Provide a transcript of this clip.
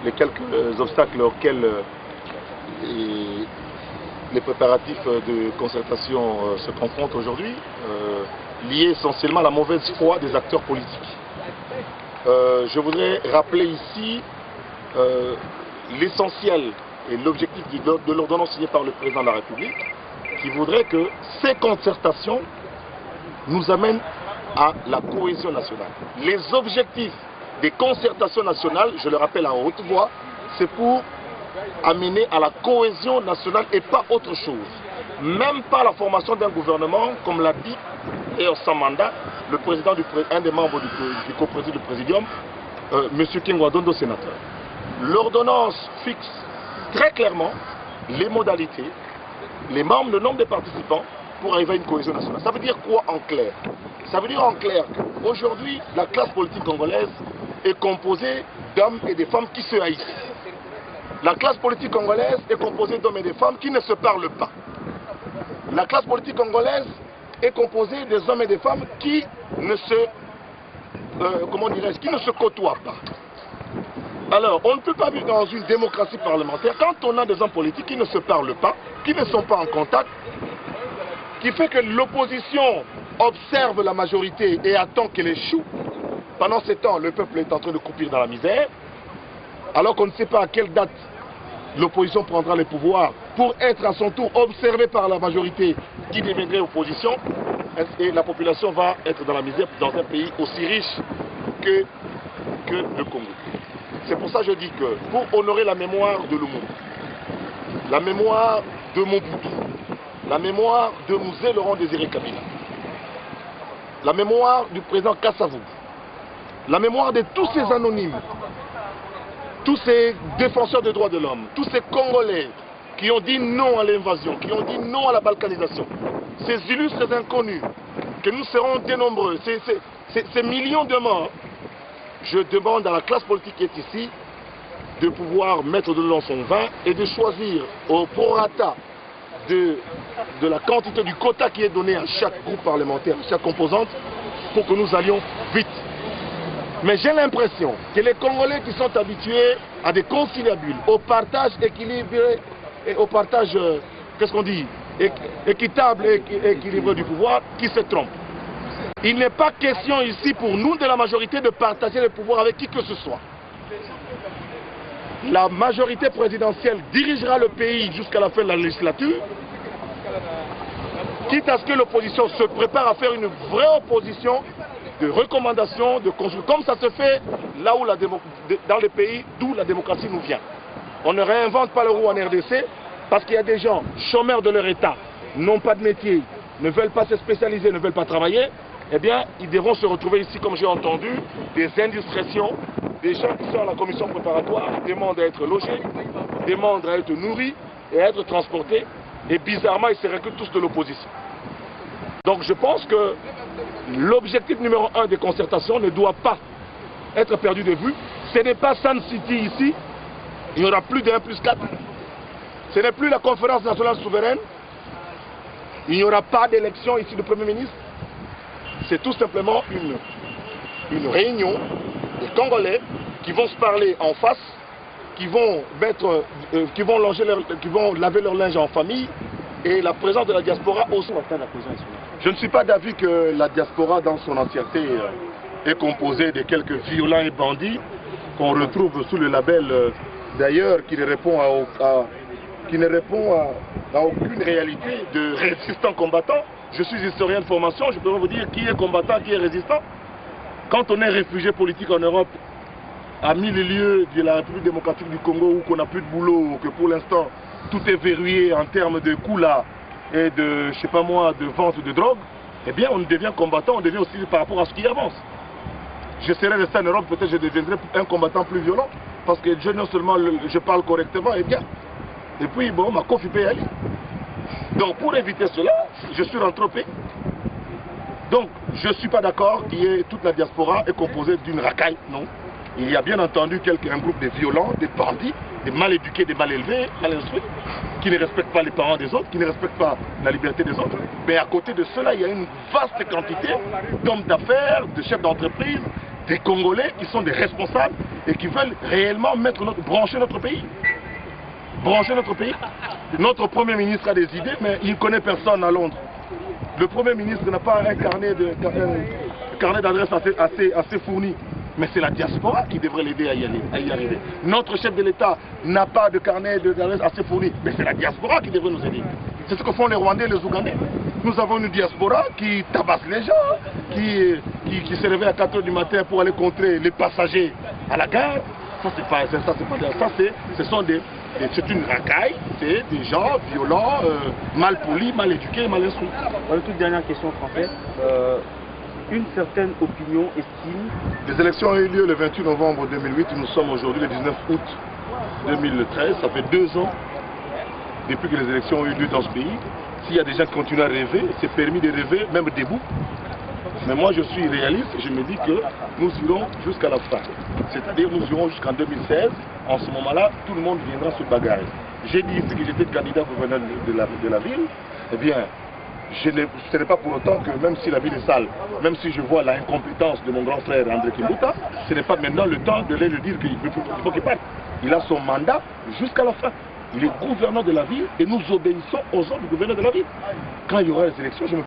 les quelques obstacles auxquels les préparatifs de concertation se confrontent aujourd'hui, liés essentiellement à la mauvaise foi des acteurs politiques. Je voudrais rappeler ici l'essentiel et l'objectif de l'ordonnance signée par le président de la République, qui voudrait que ces concertations nous amènent à la cohésion nationale. Les objectifs des concertations nationales, je le rappelle à haute voix, c'est pour amener à la cohésion nationale et pas autre chose. Même pas la formation d'un gouvernement, comme l'a dit, et sans mandat, le président un des membres du coprésident du Présidium, M. Kingwadondo, sénateur. L'ordonnance fixe très clairement les modalités, les membres, le nombre de participants pour arriver à une cohésion nationale. Ça veut dire quoi en clair? Ça veut dire en clair qu'aujourd'hui, la classe politique congolaise est composée d'hommes et de femmes qui se haïssent. La classe politique congolaise est composée d'hommes et de femmes qui ne se parlent pas. La classe politique congolaise est composée des hommes et des femmes qui ne se, qui ne se côtoient pas. Alors, on ne peut pas vivre dans une démocratie parlementaire quand on a des hommes politiques qui ne se parlent pas, qui ne sont pas en contact, qui fait que l'opposition observe la majorité et attend qu'elle échoue. Pendant ce temps, le peuple est en train de croupir dans la misère, alors qu'on ne sait pas à quelle date l'opposition prendra le pouvoir pour être à son tour observée par la majorité qui deviendrait opposition, et la population va être dans la misère dans un pays aussi riche que le Congo. C'est pour ça que je dis que pour honorer la mémoire de Lumumba, la mémoire de Mobutu, la mémoire de Mouzé Laurent Désiré Kabila, la mémoire du président Kassavou, la mémoire de tous ces anonymes, tous ces défenseurs des droits de l'homme, tous ces Congolais qui ont dit non à l'invasion, qui ont dit non à la balkanisation, ces illustres inconnus, que nous serons dénombreux, ces millions de morts, je demande à la classe politique qui est ici de pouvoir mettre de l'eau dans son vin et de choisir au prorata de la quantité du quota qui est donné à chaque groupe parlementaire, à chaque composante, pour que nous allions vite. Mais j'ai l'impression que les Congolais qui sont habitués à des conciliabules, au partage équilibré, et au partage, qu'est-ce qu'on dit, équitable et équilibré du pouvoir, qui se trompent. Il n'est pas question ici pour nous de la majorité de partager le pouvoir avec qui que ce soit. La majorité présidentielle dirigera le pays jusqu'à la fin de la législature, quitte à ce que l'opposition se prépare à faire une vraie opposition de recommandations, de construction, comme ça se fait là où dans les pays d'où la démocratie nous vient. On ne réinvente pas le roue en RDC parce qu'il y a des gens chômeurs de leur État, n'ont pas de métier, ne veulent pas se spécialiser, ne veulent pas travailler. Eh bien, ils devront se retrouver ici, comme j'ai entendu, des indiscrétions, des gens qui sont à la commission préparatoire, demandent à être logés, demandent à être nourris et à être transportés. Et bizarrement, ils se recrutent tous de l'opposition. Donc je pense que l'objectif numéro 1 des concertations ne doit pas être perdu de vue. Ce n'est pas Sun City ici, il y aura plus de 1+4. Ce n'est plus la conférence nationale souveraine, il n'y aura pas d'élection ici du Premier ministre. C'est tout simplement une réunion des Congolais qui vont se parler en face, qui vont laver leur linge en famille, et la présence de la diaspora aussi. Je ne suis pas d'avis que la diaspora dans son entièreté est composée de quelques violents et bandits qu'on retrouve sous le label d'ailleurs qui ne répond à aucune réalité de résistant combattant. Je suis historien de formation, je peux vous dire qui est combattant, qui est résistant. Quand on est réfugié politique en Europe, à 1000 lieues de la République démocratique du Congo, où qu'on n'a plus de boulot, que pour l'instant tout est verrouillé en termes de coûts là et de, je sais pas moi, de vente de drogue, eh bien on devient combattant, on devient aussi par rapport à ce qui avance. Je serais resté en Europe, peut-être je deviendrais un combattant plus violent, parce que non seulement je parle correctement et bien, et puis bon, ma coffre peut y aller. Donc pour éviter cela, je suis rentré au pays. Donc je ne suis pas d'accord que toute la diaspora est composée d'une racaille, non. Il y a bien entendu un groupe de violents, des bandits, des mal éduqués, des mal élevés, mal instruits, qui ne respectent pas les parents des autres, qui ne respectent pas la liberté des autres. Mais à côté de cela, il y a une vaste quantité d'hommes d'affaires, de chefs d'entreprise, des Congolais qui sont des responsables et qui veulent réellement brancher notre pays. Brancher notre pays. Notre Premier ministre a des idées, mais il ne connaît personne à Londres. Le Premier ministre n'a pas un carnet d'adresses assez fourni. Mais c'est la diaspora qui devrait l'aider à y arriver. Notre chef de l'État n'a pas de carnet d'adresses assez fourni. Mais c'est la diaspora qui devrait nous aider. C'est ce que font les Rwandais et les Ougandais. Nous avons une diaspora qui tabasse les gens, qui se réveille à 4 h du matin pour aller contrer les passagers à la gare. C'est une racaille, c'est des gens violents, mal polis, mal éduqués, mal instruits. Une toute dernière question, Français. Une certaine opinion estime... Les élections ont eu lieu le 28 novembre 2008, nous sommes aujourd'hui le 19 août 2013, ça fait 2 ans depuis que les élections ont eu lieu dans ce pays. S'il y a des gens qui continuent à rêver, c'est permis de rêver, même debout. Mais moi je suis réaliste et je me dis que nous irons jusqu'à la fin. C'est-à-dire nous irons jusqu'en 2016. En ce moment-là, tout le monde viendra se bagarrer. J'ai dit ici que j'étais candidat gouverneur de la ville. Eh bien, ce n'est pas pour autant que même si la ville est sale, même si je vois l'incompétence de mon grand frère André Kimbuta, ce n'est pas maintenant le temps de lui dire qu'il faut qu'il parte. Il a son mandat jusqu'à la fin. Il est gouverneur de la ville et nous obéissons aux ordres du gouverneur de la ville. Quand il y aura les élections, je me